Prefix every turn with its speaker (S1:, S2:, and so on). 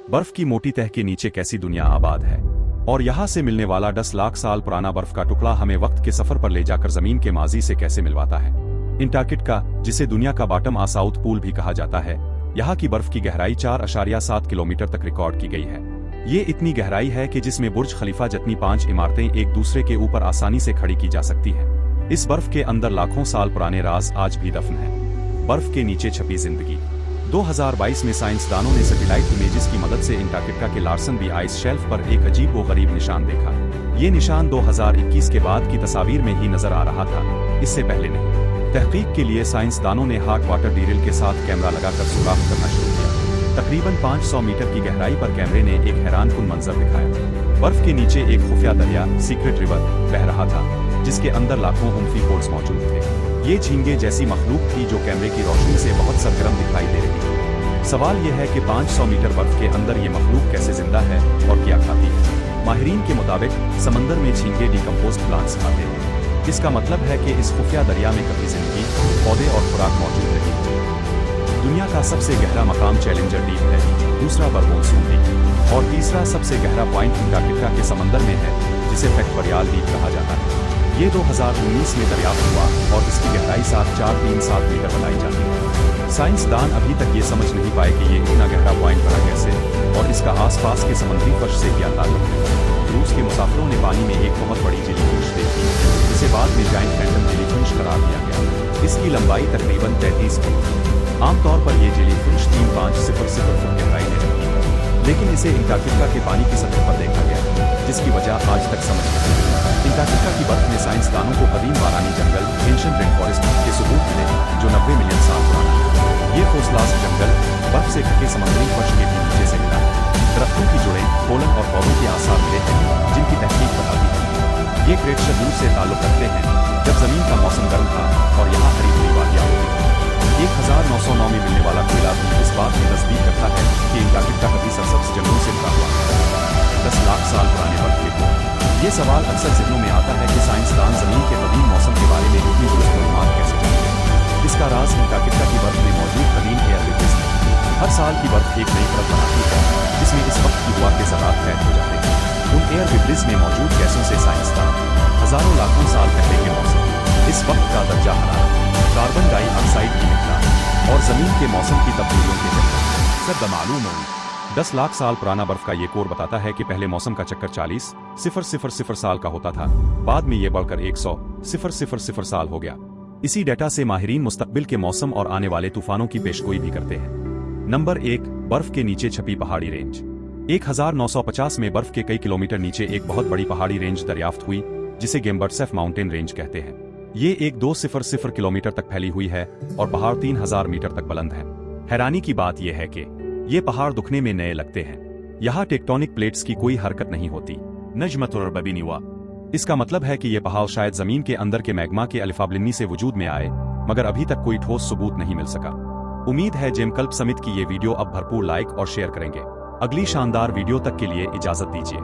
S1: बर्फ की मोटी तह के नीचे कैसी दुनिया आबाद है। और यहाँ से मिलने वाला 10 लाख साल पुराना बर्फ का टुकड़ा हमें वक्त के सफर पर ले जाकर जमीन के माजी से कैसे मिलवाता है। अंटार्कटिका, जिसे दुनिया का बॉटम साउथ पूल भी कहा जाता है, यहाँ की बर्फ की गहराई 4.7 किलोमीटर तक रिकॉर्ड की गई है। ये इतनी गहराई है कि जिसमें बुर्ज खलीफा जितनी 5 इमारतें एक दूसरे के ऊपर आसानी से खड़ी की जा सकती हैं। इस बर्फ के अंदर लाखों साल पुराने राज आज भी दफन हैं। बर्फ के नीचे छपी जिंदगी। 2022 में साइंसदानों ने सैटेलाइट इमेजेस की मदद से अंटार्कटिका के लार्सन बी आइस शेल्फ पर एक अजीब व गरीब निशान देखा। ये निशान 2021 के बाद की तस्वीर में ही नजर आ रहा था, इससे पहले नहीं। तहकीक के लिए साइंसदानों ने हॉट वाटर ड्रिल के साथ कैमरा लगाकर सुराख करना शुरू किया। तकरीबन 500 मीटर की गहराई पर कैमरे ने एक हैरानकुन मंजर दिखाया। बर्फ के नीचे एक खुफिया दरिया, सीक्रेट रिवर, बह रहा था, जिसके अंदर लाखों उम्फी होल्स मौजूद थे। ये झींगे जैसी मखलूक थी जो कैमरे की रोशनी से बहुत सरगर्म दिखाई दे रही थी। सवाल यह है कि 500 मीटर बर्फ के अंदर ये मखलूक कैसे जिंदा है और क्या खाती है। माहिरीन के मुताबिक समंदर में झींगे डिकम्पोज्ड प्लांट्स खाते हैं। इसका मतलब है कि इस खुफिया दरिया में कभी जिंदगी, पौधे और खुराक मौजूद रही। दुनिया का सबसे गहरा मकाम चैलेंजर डीप है, दूसरा बरमोनसून डीप और तीसरा सबसे गहरा पॉइंट अंटार्कटिका के समंदर में है, जिसे फैक्टोरियल डीप कहा जाता है। ये 2019 में दरियाफ्त हुआ और इसकी गहराई 7,437 मीटर बताई जाती है। साइंसदान अभी तक ये समझ नहीं पाए कि ये इतना गहरा पॉइंट बना कैसे और इसका आसपास के समुद्री फर्श से क्या ताल्लुक है। रूस के मुसाफिरों ने पानी में एक बहुत बड़ी जेलीफिश देखी, जिसे बाद में जायंट फैंटम जेलीफिश करार दिया गया। इसकी लंबाई तकरीबन 33 फुट। आमतौर पर ये जेलीफिश 3,500 फुट गहराई में रहती है, लेकिन इसे अंटार्कटिका के पानी की सतह पर देखा गया, जिसकी वजह आज तक समझ नहीं आई। अंटार्कटिका की बर्फ में साइंसदानों को कदीम बारानी जंगल, एंशिएंट रेनफॉरेस्ट के सबूत मिले, जो 90 मिलियन साल पुराना है। ये फोसिलाइज जंगल बर्फ से ढके समुद्री फर्श के भी नीचे से मिला है। दरख्तों की जुड़ें, कोलन और पौधों के आसार मिले हैं, जिनकी तहकीक बताती है। ये ग्लेशियर दूर से ताल्लुक रखते हैं जब जमीन का मौसम गर्म था और यहाँ हरी भरी वादियाँ होती थी। 1909 में मिलने वाला कोयला भी इस बात में तस्दीक करता है कि अंटार्कटिका कभी सरसब्ज जंगलों से भरा हुआ है। 10 लाख साल पुराने बर्फ के कोर। ये सवाल अक्सर ज़हनों में आता है कि साइंसदान जमीन के कदीम मौसम के बारे में इतनी दुरुस्त मालूमात कैसे जानते हैं। इसका राज अंटार्कटिका की बर्फ में मौजूद कदीम एयर रिफ्रिज है। हर साल की बर्फ एक नई परत बनाती है, जिसमें इस वक्त की हवा के ज़रात कैद हो जाते हैं। उन एयर रिफ्रिज में मौजूद गैसों से साइंसदान हजारों लाखों साल पहले के मौसम, इस वक्त का दर्जा हरारत, कार्बन डाइऑक्साइड की मिकदार और जमीन के मौसम की तब्दीलियों के चक्कर सब मालूम हो। 10 लाख साल पुराना बर्फ का ये कोर बताता है कि पहले मौसम का चक्कर 40,000 साल का होता था, बाद में ये बढ़कर 100,000 साल हो गया। इसी डेटा से माहिरीन मुस्तकबिल के मौसम और आने वाले तूफानों की पेशगोई भी करते हैं। नंबर 1, बर्फ के नीचे छपी पहाड़ी रेंज। 1950 में बर्फ के कई किलोमीटर नीचे एक बहुत बड़ी पहाड़ी रेंज दरियाफ्त हुई, जिसे गेम्बर्टसेफ माउंटेन रेंज कहते हैं। ये 1,200 किलोमीटर तक फैली हुई है और पहाड़ 3,000 मीटर तक बुलंद है। हैरानी की बात यह है कि ये पहाड़ दिखने में नए लगते हैं। यहाँ टेक्टोनिक प्लेट्स की कोई हरकत नहीं होती। नजमतुर्रबीनिवा। इसका मतलब है कि ये पहाड़ शायद जमीन के अंदर के मैग्मा के अलिफाब्लिनी से वजूद में आए, मगर अभी तक कोई ठोस सबूत नहीं मिल सका। उम्मीद है जेमकल्प समित की ये वीडियो अब भरपूर लाइक और शेयर करेंगे। अगली शानदार वीडियो तक के लिए इजाजत दीजिए।